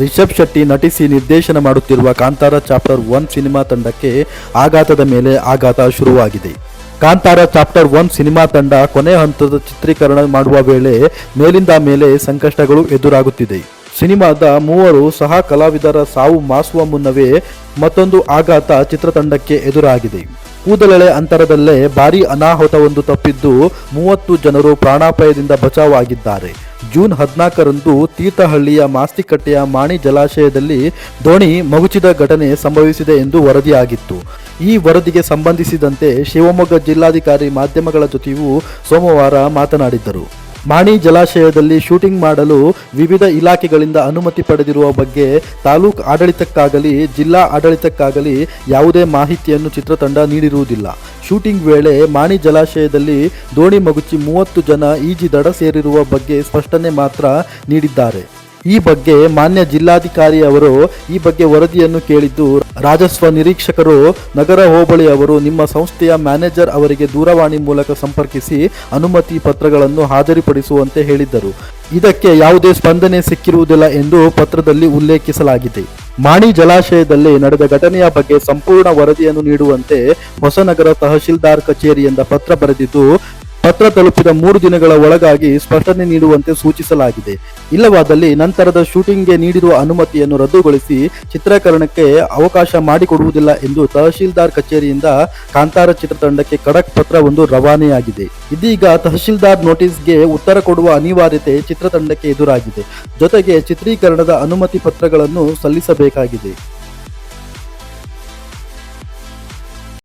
ರಿಷಬ್ ಶೆಟ್ಟಿ ನಟಿಸಿ ನಿರ್ದೇಶನ ಮಾಡುತ್ತಿರುವ Kantara chapter 1 cinema ತಂಡಕ್ಕೆ ಆಘಾತದ ಮೇಲೆ ಆಘಾತ ಶುರುವಾಗಿದೆ. ಕಾಂತಾರ ಚಾಪ್ಟರ್ 1 ಸಿನಿಮಾ ತಂಡ ಕೊನೆ ಹಂತದ ಚಿತ್ರೀಕರಣ ಮಾಡುವ ವೇಳೆ ಮೇಲಿಂದ ಮೇಲೆ ಸಂಕಷ್ಟಗಳು ಎದುರಾಗುತ್ತಿದೆ. ಸಿನಿಮಾದ 3 ಸಹ ಕಲಾವಿದರ ಸಾವು ಮಾಸುವ ಮುನ್ನವೇ ಮತ್ತೊಂದು ಆಘಾತ ಚಿತ್ರತಂಡಕ್ಕೆ ಎದುರಾಗಿದೆ. ಕೂದಲೆಳೆ ಅಂತರದಲ್ಲೇ ಭಾರೀ ಅನಾಹುತವೊಂದು ತಪ್ಪಿದ್ದು 30 ಜನರು ಪ್ರಾಣಾಪಾಯದಿಂದ ಬಚಾವಾಗಿದ್ದಾರೆ. ಜೂನ್ 14ರಂದು ತೀರ್ಥಹಳ್ಳಿಯ ಮಾಸ್ತಿಕಟ್ಟೆಯ ಮಾಣಿ ಜಲಾಶಯದಲ್ಲಿ ದೋಣಿ ಮಗುಚಿದ ಘಟನೆ ಸಂಭವಿಸಿದೆ ಎಂದು ವರದಿಯಾಗಿತ್ತು. ಈ ವರದಿಗೆ ಸಂಬಂಧಿಸಿದಂತೆ ಶಿವಮೊಗ್ಗ ಜಿಲ್ಲಾಧಿಕಾರಿ ಮಾಧ್ಯಮಗಳ ಜೊತೆಯೂ ಸೋಮವಾರ ಮಾತನಾಡಿದ್ದರು. ಮಾಣಿ ಜಲಾಶಯದಲ್ಲಿ ಶೂಟಿಂಗ್ ಮಾಡಲು ವಿವಿಧ ಇಲಾಖೆಗಳಿಂದ ಅನುಮತಿ ಪಡೆದಿರುವ ಬಗ್ಗೆ ತಾಲೂಕು ಆಡಳಿತಕ್ಕಾಗಲಿ ಜಿಲ್ಲಾ ಆಡಳಿತಕ್ಕಾಗಲಿ ಯಾವುದೇ ಮಾಹಿತಿಯನ್ನು ಚಿತ್ರತಂಡ ನೀಡಿರುವುದಿಲ್ಲ. ಶೂಟಿಂಗ್ ವೇಳೆ ಮಾಣಿ ಜಲಾಶಯದಲ್ಲಿ ದೋಣಿ ಮಗುಚಿ 30 ಜನ ಈಜಿ ದಡ ಸೇರಿರುವ ಬಗ್ಗೆ ಸ್ಪಷ್ಟನೆ ಮಾತ್ರ ನೀಡಿದ್ದಾರೆ. ಈ ಬಗ್ಗೆ ಮಾನ್ಯ ಜಿಲ್ಲಾಧಿಕಾರಿ ಅವರು ಈ ಬಗ್ಗೆ ವರದಿಯನ್ನು ಕೇಳಿದ್ದು ರಾಜಸ್ವ ನಿರೀಕ್ಷಕರು ನಗರ ಹೋಬಳಿ ಅವರು ನಿಮ್ಮ ಸಂಸ್ಥೆಯ ಮ್ಯಾನೇಜರ್ ಅವರಿಗೆ ದೂರವಾಣಿ ಮೂಲಕ ಸಂಪರ್ಕಿಸಿ ಅನುಮತಿ ಪತ್ರಗಳನ್ನು ಹಾಜರುಪಡಿಸುವಂತೆ ಹೇಳಿದ್ದರು. ಇದಕ್ಕೆ ಯಾವುದೇ ಸ್ಪಂದನೆ ಸಿಕ್ಕಿರುವುದಿಲ್ಲ ಎಂದು ಪತ್ರದಲ್ಲಿ ಉಲ್ಲೇಖಿಸಲಾಗಿದೆ. ಮಾಣಿ ಜಲಾಶಯದಲ್ಲಿ ನಡೆದ ಘಟನೆಯ ಬಗ್ಗೆ ಸಂಪೂರ್ಣ ವರದಿಯನ್ನು ನೀಡುವಂತೆ ಹೊಸನಗರ ತಹಶೀಲ್ದಾರ್ ಕಚೇರಿಯಿಂದ ಪತ್ರ ಬರೆದಿದ್ದು, ಪತ್ರ ತಲುಪಿದ 3 ದಿನಗಳ ಒಳಗಾಗಿ ಸ್ಪಷ್ಟನೆ ನೀಡುವಂತೆ ಸೂಚಿಸಲಾಗಿದೆ. ಇಲ್ಲವಾದಲ್ಲಿ ನಂತರದ ಶೂಟಿಂಗ್ಗೆ ನೀಡಿರುವ ಅನುಮತಿಯನ್ನು ರದ್ದುಗೊಳಿಸಿ ಚಿತ್ರೀಕರಣಕ್ಕೆ ಅವಕಾಶ ಮಾಡಿಕೊಡುವುದಿಲ್ಲ ಎಂದು ತಹಶೀಲ್ದಾರ್ ಕಚೇರಿಯಿಂದ ಕಾಂತಾರ ಚಿತ್ರತಂಡಕ್ಕೆ ಖಡಕ್ ಪತ್ರವೊಂದು ರವಾನೆಯಾಗಿದೆ. ಇದೀಗ ತಹಶೀಲ್ದಾರ್ ನೋಟಿಸ್ಗೆ ಉತ್ತರ ಕೊಡುವ ಅನಿವಾರ್ಯತೆ ಚಿತ್ರತಂಡಕ್ಕೆ ಎದುರಾಗಿದೆ. ಜೊತೆಗೆ ಚಿತ್ರೀಕರಣದ ಅನುಮತಿ ಪತ್ರಗಳನ್ನು ಸಲ್ಲಿಸಬೇಕಾಗಿದೆ.